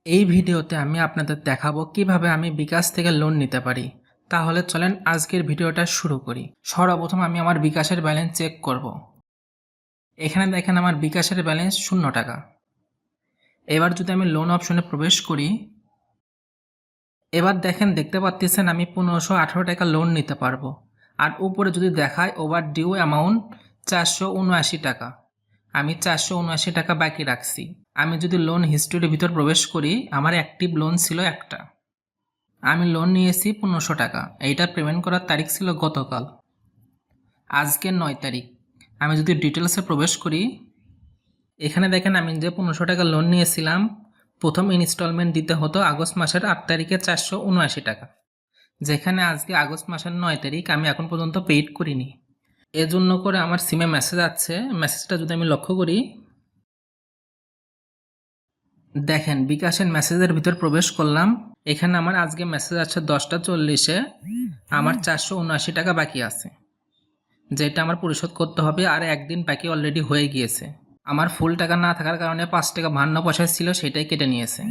এই ভিডিওতে আমি আপনাদের দেখাবো কিভাবে আমি বিকাশ থেকে লোন নিতে পারি। তাহলে চলেন আজকের ভিডিওটা শুরু করি। সর্বপ্রথম আমি আমার বিকাশের ব্যালেন্স চেক করব। এখানে দেখেন আমার বিকাশের ব্যালেন্স 0 টাকা। এবার যদি আমি লোন অপশনে প্রবেশ করি, এবার দেখতে পাচ্ছেন আমি 1518 টাকা লোন নিতে পারবো। আর উপরে যদি দেখায় ওভার ডিউ অ্যামাউন্ট 479 টাকা, আমি 479 টাকা বাকি রাখছি। আমি যদি লোন হিস্ট্রির ভিতর প্রবেশ করি, আমার অ্যাক্টিভ লোন ছিল একটা। আমি লোন নিয়েছি 1500 টাকা। এইটার পেমেন্ট করার তারিখ ছিল গতকাল, আজকের 9 তারিখ। আমি যদি ডিটেলসে প্রবেশ করি, এখানে দেখেন আমি যে 1500 টাকা লোন নিয়েছিলাম, প্রথম ইনস্টলমেন্ট দিতে হতো আগস্ট মাসের 8 তারিখে 479 টাকা, যেখানে আজকে আগস্ট মাসের 9 তারিখ, আমি এখন পর্যন্ত পেইড করিনি। এজন্য করে আমার সিমে মেসেজ আসছে। মেসেজটা যদি আমি লক্ষ্য করি, দেখেন বিকাশের মেসেজের ভিতর প্রবেশ করলাম, এখানে আমার আজকে মেসেজ আছে 10টা 40-এ, আমার 479 টাকা বাকি আছে, যেটা আমার পরিশোধ করতে হবে। আর একদিন বাকি অলরেডি হয়ে গিয়েছে। আমার ফুল টাকা না থাকার কারণে 5 টাকা 52 পয়সা ছিল, সেটাই কেটে নিয়েছে।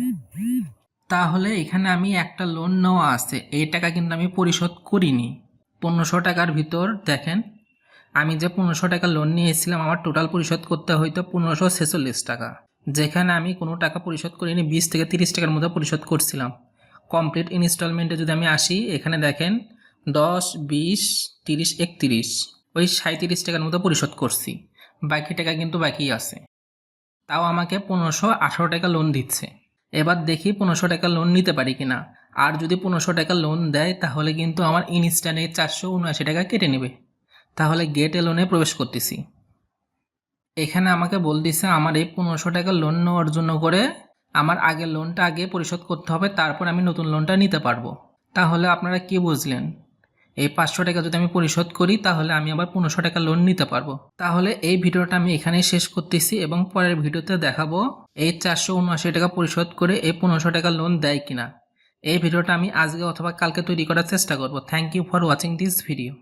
তাহলে এখানে আমি একটা লোন নেওয়া আছে, এই টাকা কিন্তু আমি পরিশোধ করিনি। 1500 টাকার ভিতর দেখেন আমি যে 1500 টাকা লোন নিয়েছিলাম, আমার টোটাল পরিশোধ করতে হয়তো 1546 টাকা, যেখানে আমি কোনো টাকা পরিশোধ করিনি। 20 থেকে 30 টাকার মতো পরিশোধ করছিলাম। কমপ্লিট ইনস্টলমেন্টে যদি আমি আসি, এখানে দেখেন 10, 20, 30, 31, ওই 37 টাকার মতো পরিশোধ করছি। বাকি টাকা কিন্তু বাকি আছে। তাও আমাকে 1518 টাকা লোন দিচ্ছে। এবার দেখি 1500 টাকা লোন নিতে পারি কিনা। আর যদি 1500 টাকা লোন দেয়, তাহলে কিন্তু আমার ইনস্ট্যান্টে 479 টাকা কেটে নেবে। তাহলে গেট এ লোনে প্রবেশ করতেছি। এখানে আমাকে বলতেছে আমার এই 1500 টাকা লোন নেওয়ার জন্য করে আমার আগের লোনটা আগে পরিশোধ করতে হবে, তারপর আমি নতুন লোনটা নিতে পারবো। তাহলে আপনারা কি বুঝলেন? এই 500 টাকা যদি আমি পরিশোধ করি, তাহলে আমি আবার 1500 টাকা লোন নিতে পারবো। তাহলে এই ভিডিওটা আমি এখানেই শেষ করতেছি এবং পরের ভিডিওতে দেখাবো এই 479 টাকা পরিশোধ করে এই 1500 টাকা লোন দেয় কিনা। এই ভিডিওটা আমি আজকে অথবা কালকে তৈরি করার চেষ্টা করব। Thank you for watching this video.